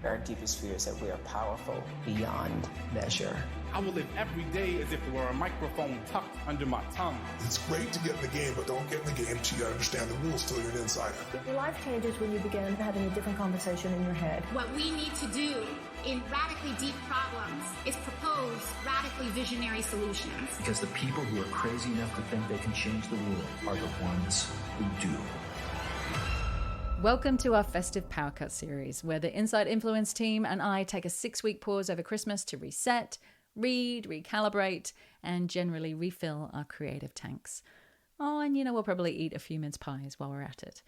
Our deepest fear is that we are powerful beyond measure. I will live every day as if there were a microphone tucked under my tongue. It's great to get in the game, but don't get in the game till you understand the rules, till you're an insider. Your life changes when you begin having a different conversation in your head. What we need to do in radically deep problems is propose radically visionary solutions. Because the people who are crazy enough to think they can change the world are the ones who do. Welcome to our festive POWERCUT series, where the Inside Influence team and I take a 6-week pause over Christmas to reset, read, recalibrate, and generally refill our creative tanks. Oh, and we'll probably eat a few mince pies while we're at it.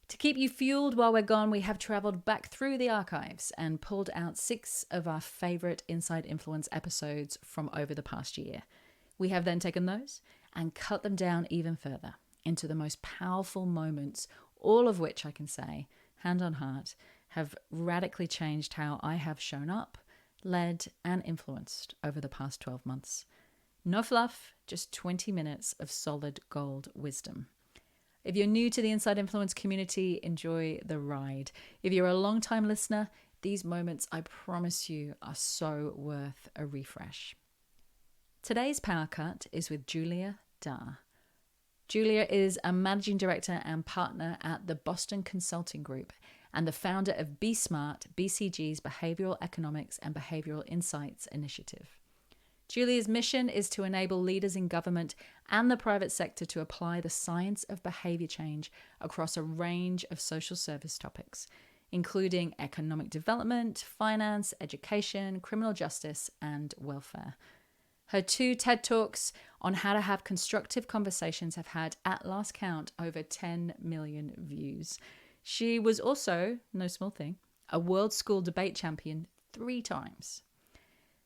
To keep you fueled while we're gone, we have travelled back through the archives and pulled out 6 of our favourite Inside Influence episodes from over the past year. We have then taken those and cut them down even further into the most powerful moments, all of which I can say, hand on heart, have radically changed how I have shown up, led, and influenced over the past 12 months. No fluff, just 20 minutes of solid gold wisdom. If you're new to the Inside Influence community, enjoy the ride. If you're a long-time listener, these moments, I promise you, are so worth a refresh. Today's POWERCUT is with Julia Dhar. Julia is a managing director and partner at the Boston Consulting Group and the founder of BeSmart, BCG's Behavioral Economics and Behavioral Insights initiative. Julia's mission is to enable leaders in government and the private sector to apply the science of behavior change across a range of social service topics, including economic development, finance, education, criminal justice, and welfare. Her 2 TED Talks on how to have constructive conversations have had, at last count, over 10 million views. She was also, no small thing, a World School Debate champion 3 times.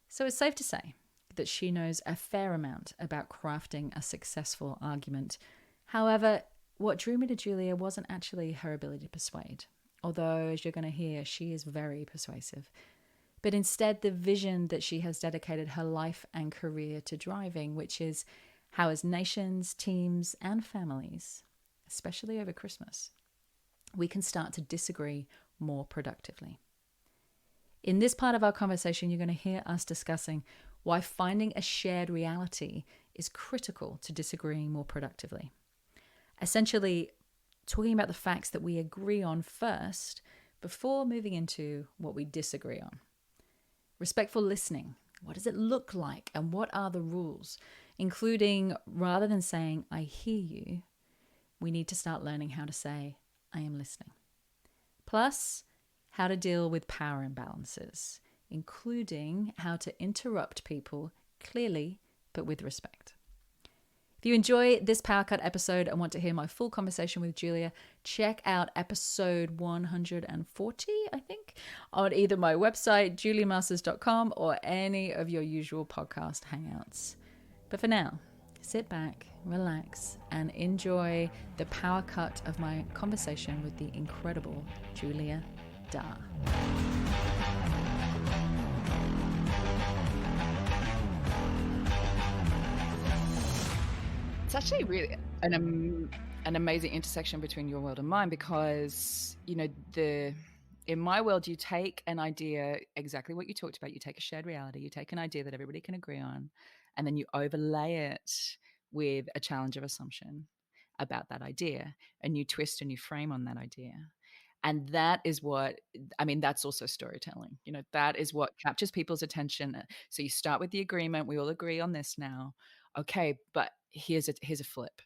So it's safe to say that she knows a fair amount about crafting a successful argument. However, what drew me to Julia wasn't actually her ability to persuade, although, as you're going to hear, she is very persuasive, but instead the vision that she has dedicated her life and career to driving, which is how as nations, teams, and families, especially over Christmas, we can start to disagree more productively. In this part of our conversation, you're going to hear us discussing why finding a shared reality is critical to disagreeing more productively. Essentially, talking about the facts that we agree on first before moving into what we disagree on. Respectful listening. What does it look like and what are the rules? Including, rather than saying, I hear you, we need to start learning how to say, I am listening. Plus, how to deal with power imbalances, including how to interrupt people clearly but with respect. If you enjoy this POWERCUT episode and want to hear my full conversation with Julia, check out episode 140, I think, on either my website, juliamasters.com, or any of your usual podcast hangouts. But for now, sit back, relax, and enjoy the POWERCUT of my conversation with the incredible Julia Dhar. It's actually really an amazing intersection between your world and mine because, in my world, you take an idea, exactly what you talked about. You take a shared reality, you take an idea that everybody can agree on, and then you overlay it with a challenge of assumption about that idea, and you twist and you frame on that idea. And that is that's also storytelling. That is what captures people's attention. So you start with the agreement. We all agree on this now. Okay, but here's a flip.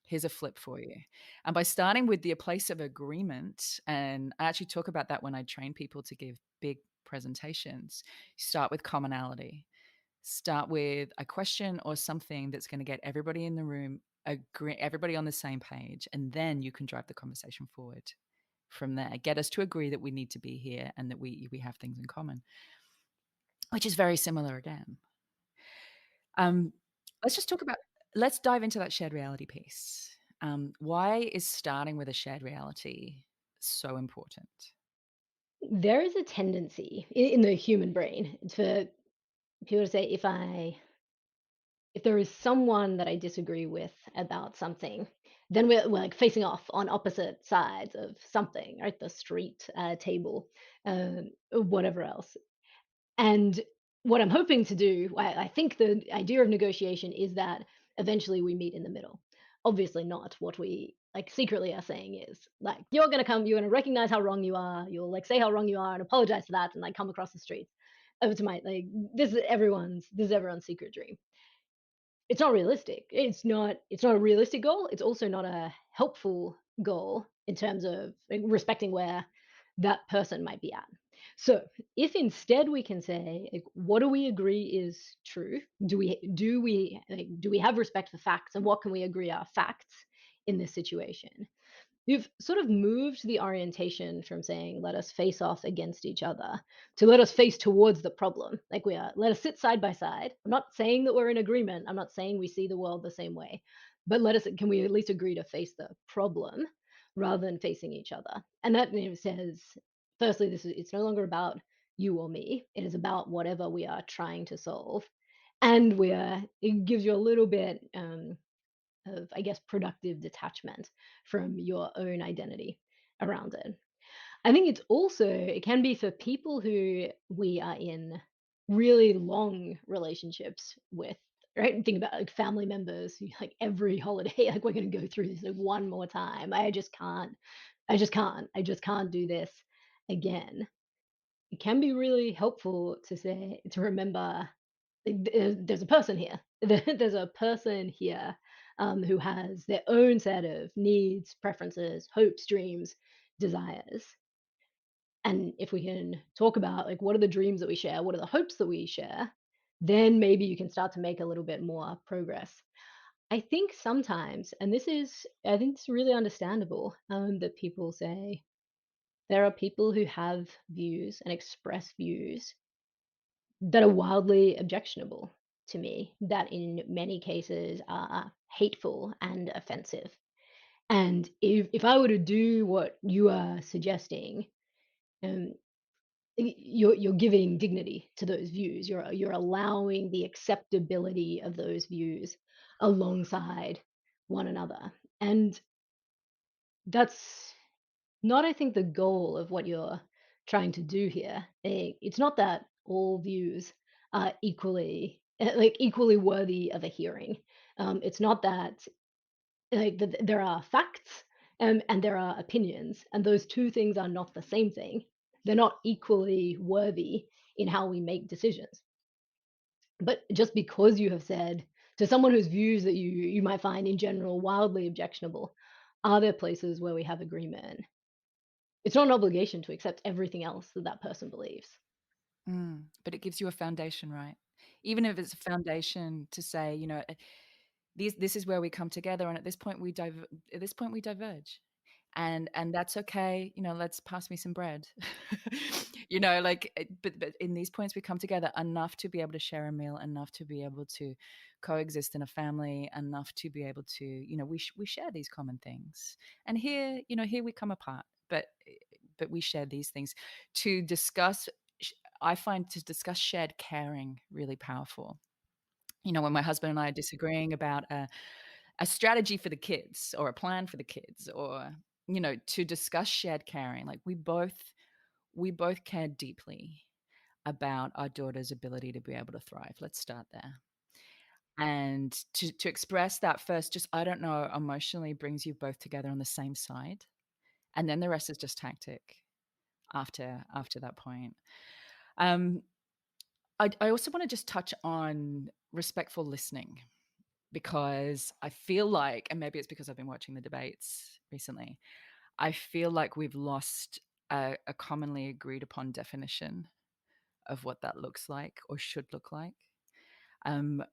Here's a flip for you. And by starting with the place of agreement, and I actually talk about that when I train people to give big presentations, start with commonality. Start with a question or something that's going to get everybody in the room, everybody on the same page, and then you can drive the conversation forward from there. Get us to agree that we need to be here and that we have things in common, which is very similar again. Let's dive into that shared reality piece. Why is starting with a shared reality so important? There is a tendency in the human brain for people to say, if I if there is someone that I disagree with about something, then we're like facing off on opposite sides of something, right? The street, table, whatever else. And what I'm hoping to do, I think the idea of negotiation is that eventually we meet in the middle. Obviously, not what we like secretly are saying is like, you're going to come, you're going to recognize how wrong you are, you'll like say how wrong you are and apologize for that and like come across the streets over to my like, this is everyone's secret dream. It's not realistic. It's not a realistic goal. It's also not a helpful goal in terms of like, respecting where that person might be at. So, if instead we can say, like, what do we agree is true? Do we have respect for facts, and what can we agree are facts in this situation? You've sort of moved the orientation from saying, let us face off against each other to let us face towards the problem. Like we are, let us sit side by side. I'm not saying that we're in agreement. I'm not saying we see the world the same way, but can we at least agree to face the problem rather than facing each other? And that says, firstly, it's no longer about you or me. It is about whatever we are trying to solve. And it gives you a little bit, of, I guess, productive detachment from your own identity around it. I think it can be for people who we are in really long relationships with, right? Think about like family members who like every holiday, like we're going to go through this like one more time. I just can't do this again. It can be really helpful to remember there's a person here. There's a person here who has their own set of needs, preferences, hopes, dreams, desires. And if we can talk about like what are the dreams that we share, what are the hopes that we share, then maybe you can start to make a little bit more progress. I think sometimes, and I think it's really understandable that people say there are people who have views and express views that are wildly objectionable to me, that in many cases are hateful and offensive. And if I were to do what you are suggesting, um, you're giving dignity to those views. You're allowing the acceptability of those views alongside one another, and that's not, I think, the goal of what you're trying to do here. It's not that all views are equally worthy of a hearing. It's not that there are facts and there are opinions, and those two things are not the same thing. They're not equally worthy in how we make decisions. But just because you have said to someone whose views that you might find in general wildly objectionable, are there places where we have agreement? It's not an obligation to accept everything else that that person believes. But it gives you a foundation, right? Even if it's a foundation to say, this is where we come together, and at this point we diverge, and that's okay. Let's pass me some bread. But in these points we come together enough to be able to share a meal, enough to be able to coexist in a family, enough to be able to, we share these common things, and here we come apart, but we share these things to discuss. I find to discuss shared caring really powerful. When my husband and I are disagreeing about a strategy for the kids or a plan for the kids, or to discuss shared caring, like we both care deeply about our daughter's ability to be able to thrive. Let's start there. And to express that first, just, I don't know, emotionally brings you both together on the same side, and then the rest is just tactic after that point. um I also want to just touch on respectful listening, because I feel like, and maybe it's because I've been watching the debates recently, I feel like we've lost a commonly agreed upon definition of what that looks like or should look like. Um,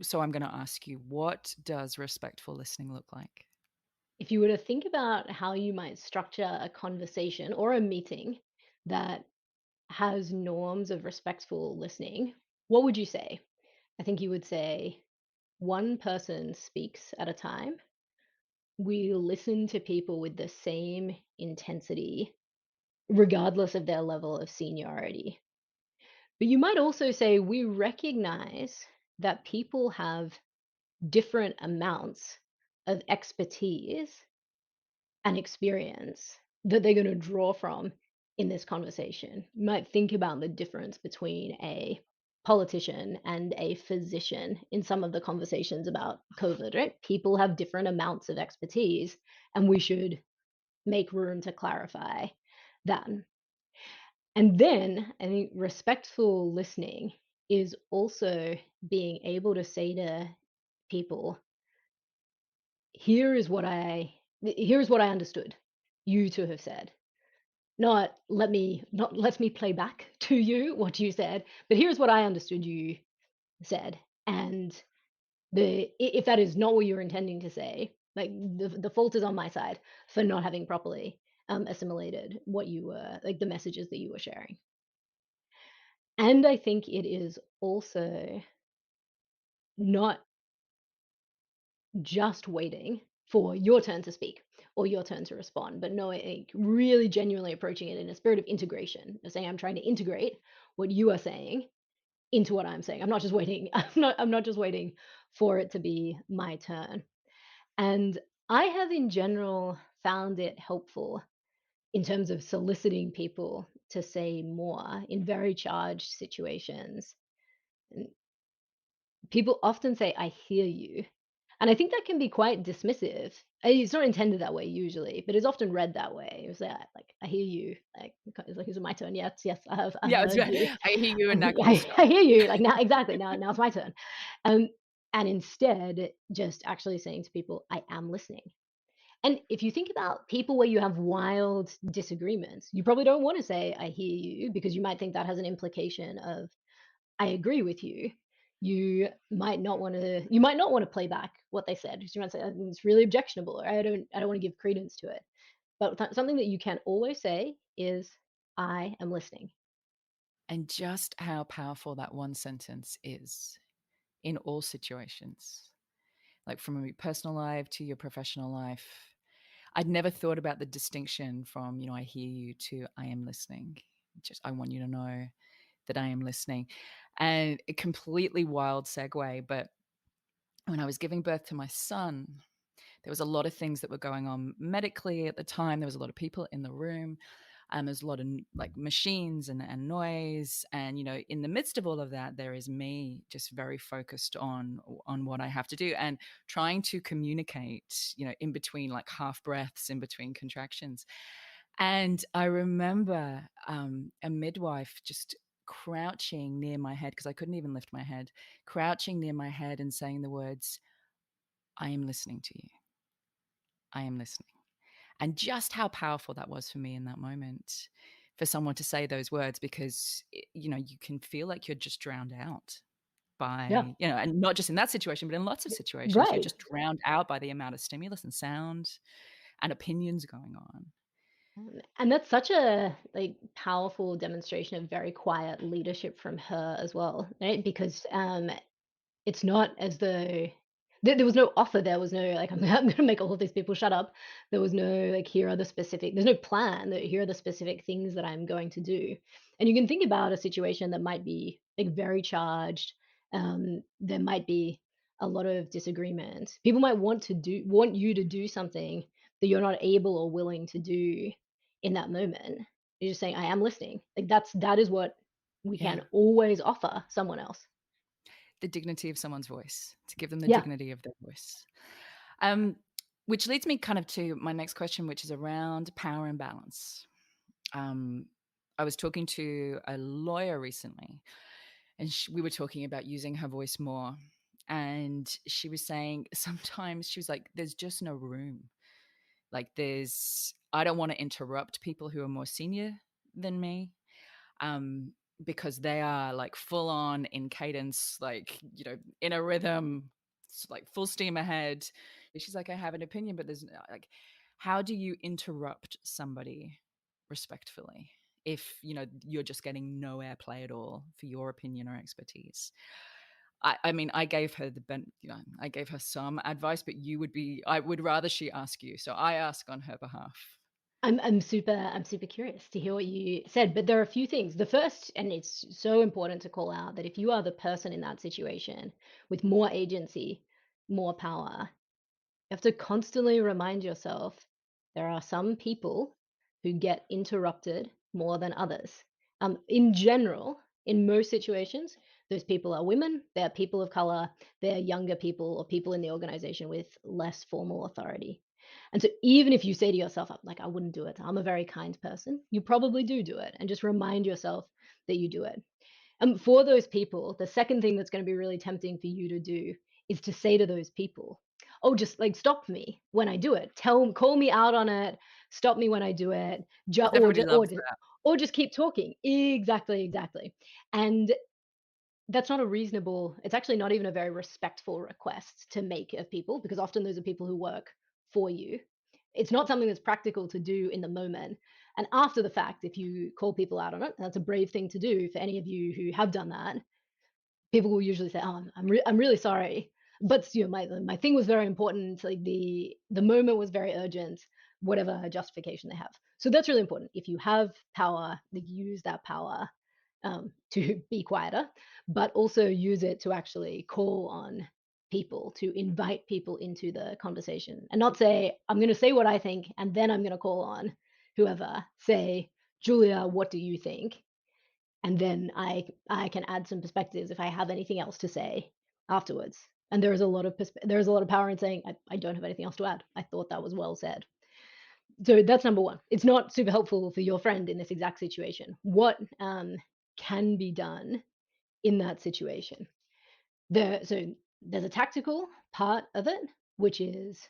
so I'm going to ask you, what does respectful listening look like? If you were to think about how you might structure a conversation or a meeting that has norms of respectful listening, what would you say? I think you would say one person speaks at a time. We listen to people with the same intensity, regardless of their level of seniority. But you might also say we recognize that people have different amounts of expertise and experience that they're going to draw from in this conversation. You might think about the difference between a politician and a physician in some of the conversations about COVID, right? People have different amounts of expertise, and we should make room to clarify that. And then I think respectful listening is also being able to say to people, here is what here's what I understood you to have said. Not let me play back to you what you said, but here's what I understood you said. And if that is not what you're intending to say, like the fault is on my side for not having properly assimilated what you were, like the messages that you were sharing. And I think it is also not just waiting for your turn to speak or your turn to respond, but no, really genuinely approaching it in a spirit of integration, of saying, I'm trying to integrate what you are saying into what I'm saying. I'm not just waiting. I'm not just waiting for it to be my turn. And I have in general found it helpful in terms of soliciting people to say more in very charged situations. And people often say, I hear you. And I think that can be quite dismissive. It's not intended that way usually, but it's often read that way. It's like, I hear you. Like, it's like, is it my turn? Yes, yes, I've Yeah, it's heard you. I hear you, and now can you stop? I hear you. Like now, exactly. Now it's my turn. Um, and instead, just actually saying to people, I am listening. And if you think about people where you have wild disagreements, you probably don't want to say, I hear you, because you might think that has an implication of, I agree with you. You might not want to play back what they said. You might say, it's really objectionable, or I don't want to give credence to it. But something that you can always say is, I am listening. And just how powerful that one sentence is in all situations, like from your personal life to your professional life. I'd never thought about the distinction from, I hear you to I am listening. Just, I want you to know that I am listening. And a completely wild segue, but when I was giving birth to my son, there was a lot of things that were going on medically at the time. There was a lot of people in the room. There's a lot of like machines and noise. And, in the midst of all of that, there is me just very focused on what I have to do and trying to communicate, in between like half breaths, in between contractions. And I remember a midwife just crouching near my head, because I couldn't even lift my head, crouching near my head and saying the words, I am listening to you. I am listening. And just how powerful that was for me in that moment, for someone to say those words, because, you can feel like you're just drowned out by, and not just in that situation, but in lots of situations, Right. you're just drowned out by the amount of stimulus and sound and opinions going on. And that's such a powerful demonstration of very quiet leadership from her as well, right? Because it's not as though there was no offer. There was no I'm going to make all of these people shut up. There was no there's no plan that here are the specific things that I'm going to do. And you can think about a situation that might be very charged. There might be a lot of disagreement. People might want you to do something that you're not able or willing to do in that moment. You're just saying, I am listening. That is what we can always offer someone else. The dignity of someone's voice, to give them the Yeah. dignity of their voice. Which leads me kind of to my next question, which is around power and balance. I was talking to a lawyer recently, and we were talking about using her voice more. And she was saying sometimes she was like, there's just no room. Like I don't want to interrupt people who are more senior than me. Because they are like full on in cadence, like, in a rhythm, like full steam ahead. She's like, I have an opinion, but there's like, how do you interrupt somebody respectfully if, you're just getting no airplay at all for your opinion or expertise? I mean, I gave her I gave her some advice, but I would rather she ask you. So I ask on her behalf. I'm super curious to hear what you said, but there are a few things. The first, and it's so important to call out that if you are the person in that situation with more agency, more power, you have to constantly remind yourself there are some people who get interrupted more than others. In general, in most situations, those people are women, they're people of color, they're younger people or people in the organization with less formal authority. And so even if you say to yourself, like, I wouldn't do it, I'm a very kind person, you probably do it. And just remind yourself that you do it. For those people, the second thing that's going to be really tempting for you to do is to say to those people, "Oh, just like stop me when I do it. Call me out on it. Stop me when I do it. Ju- Because or, everybody ju- or, loves ju- that. or just keep talking." Exactly, exactly. And that's not a reasonable, it's actually not even a very respectful request to make of people, because often those are people who work for you. It's not something that's practical to do in the moment. And after the fact, if you call people out on it, that's a brave thing to do for any of you who have done that. People will usually say, "Oh, I'm really sorry, but my thing was very important. Like the moment was very urgent." Whatever justification they have. So that's really important. If you have power, like, use that power to be quieter, but also use it to actually call on people, to invite people into the conversation, and not say, "I'm going to say what I think, and then I'm going to call on whoever." Say, "Julia, what do you think?" And then I can add some perspectives if I have anything else to say afterwards. And there's a lot of power in saying, I don't have anything else to add. I thought that was well said. So that's number one. It's not super helpful for your friend in this exact situation. What can be done in that situation? So there's a tactical part of it, which is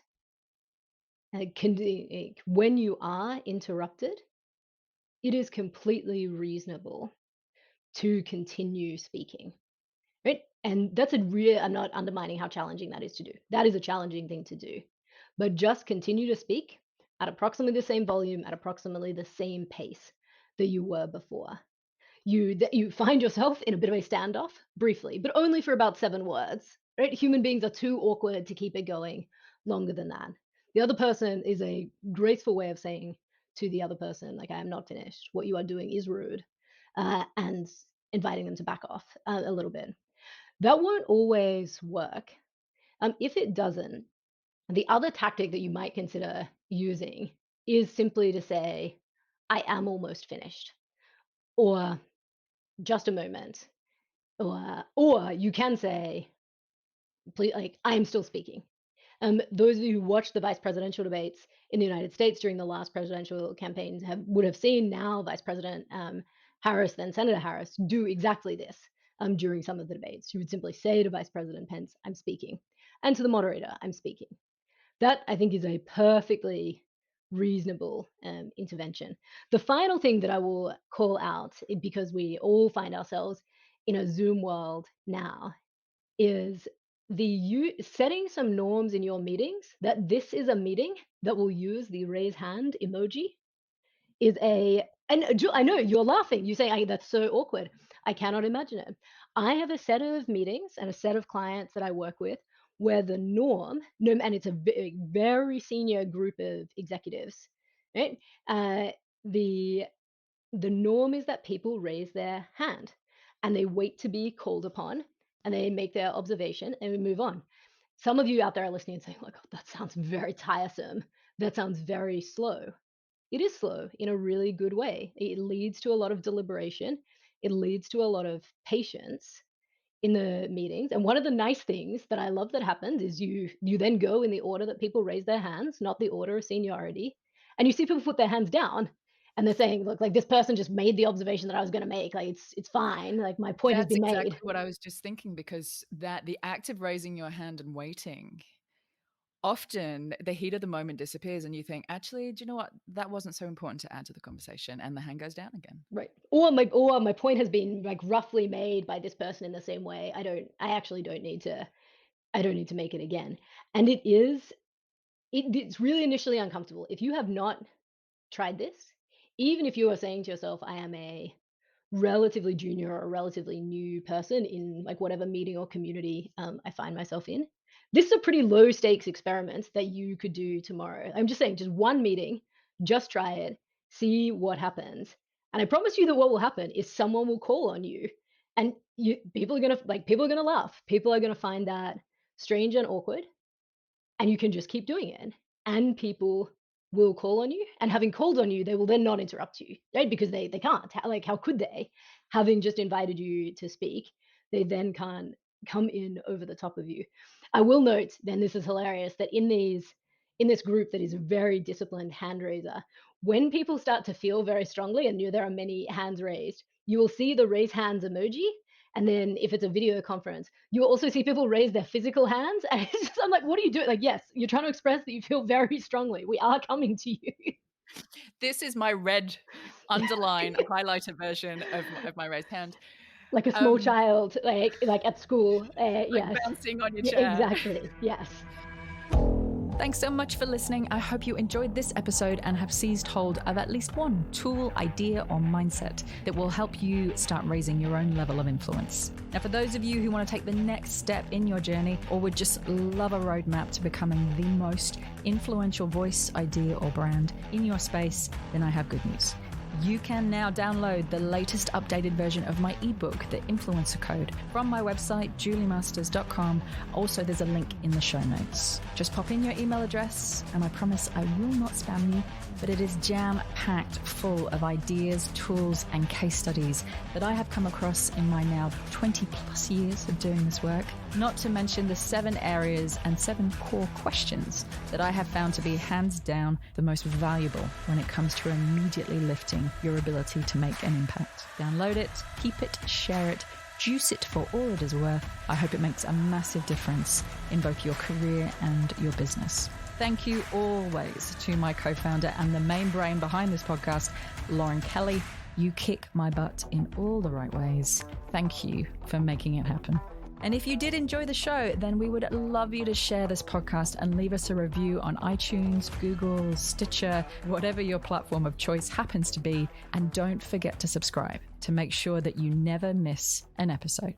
when you are interrupted, it is completely reasonable to continue speaking. Right? And that's a real, I'm not undermining how challenging that is to do. That is a challenging thing to do. But just continue to speak at approximately the same volume, at approximately the same pace that you were before. You find yourself in a bit of a standoff briefly, but only for about 7 words. Right? Human beings are too awkward to keep it going longer than that. The other person is a graceful way of saying to the other person, like, "I am not finished. What you are doing is rude," and inviting them to back off a little bit. That won't always work. If it doesn't, the other tactic that you might consider using is simply to say, "I am almost finished," or "just a moment," or you can say, "Please, like, I am still speaking." Those of you who watched the vice presidential debates in the United States during the last presidential campaigns would have seen now Vice President Harris, then Senator Harris, do exactly this during some of the debates. She would simply say to Vice President Pence, "I'm speaking," and to the moderator, "I'm speaking." That, I think, is a perfectly reasonable intervention. The final thing that I will call out, because we all find ourselves in a Zoom world now, is setting some norms in your meetings, that this is a meeting that will use the raise hand emoji, is a and I know you're laughing. You say, That's so awkward. I cannot imagine it." I have a set of meetings and a set of clients that I work with where the norm, no, and it's a very senior group of executives, right? The the norm is that people raise their hand and they wait to be called upon, and they make their observation and we move on. Some of you out there are listening and saying, "Look, that sounds very tiresome. That sounds very slow." It is slow in a really good way. It leads to a lot of deliberation. It leads to a lot of patience in the meetings. And one of the nice things that I love that happens is you then go in the order that people raise their hands, not the order of seniority. And you see people put their hands down and they're saying, "Look, like, this person just made the observation that I was going to make. Like, it's fine. Like, my point has That's been exactly made." what I was just thinking, because that the act of raising your hand and waiting, often the heat of the moment disappears and you think, actually, do you know what? That wasn't so important to add to the conversation, and the hand goes down again. Right. Or my point has been, like, roughly made by this person in the same way. I actually don't need to make it again. And it's really initially uncomfortable. If you have not tried this, even if you are saying to yourself, "I am a relatively junior or a relatively new person in, like, whatever meeting or community I find myself in," this is a pretty low stakes experiment that you could do tomorrow. I'm just saying, just one meeting, Just try it, see what happens. And I promise you that what will happen is someone will call on you, and people are gonna laugh. People are gonna find that strange and awkward, and you can just keep doing it. And people will call on you, and having called on you, they will then not interrupt you, right? Because they can't. How could they? Having just invited you to speak, they then can't come in over the top of you. I will note, then this is hilarious, that in this group that is a very disciplined hand raiser, when people start to feel very strongly and there are many hands raised, you will see the raise hands emoji. And then if it's a video conference, you will also see people raise their physical hands. And it's just, I'm like, what are you doing? Like, yes, you're trying to express that you feel very strongly. We are coming to you. This is my red underline highlighter version of my raised hand. Like a small child, like at school. Yes. Bouncing on your chair. Exactly. Yes. Thanks so much for listening. I hope you enjoyed this episode and have seized hold of at least one tool, idea, or mindset that will help you start raising your own level of influence. Now, for those of you who want to take the next step in your journey or would just love a roadmap to becoming the most influential voice, idea, or brand in your space, then I have good news. You can now download the latest updated version of my ebook, The Influencer Code, from my website, juliemasters.com. Also, there's a link in the show notes. Just pop in your email address, and I promise I will not spam you, but it is jam-packed full of ideas, tools, and case studies that I have come across in my now 20 plus years of doing this work. Not to mention the 7 areas and 7 core questions that I have found to be hands down the most valuable when it comes to immediately lifting your ability to make an impact. Download it, keep it, share it, juice it for all it is worth. I hope it makes a massive difference in both your career and your business. Thank you always to my co-founder and the main brain behind this podcast, Lauren Kelly. You kick my butt in all the right ways. Thank you for making it happen. And if you did enjoy the show, then we would love you to share this podcast and leave us a review on iTunes, Google, Stitcher, whatever your platform of choice happens to be. And don't forget to subscribe to make sure that you never miss an episode.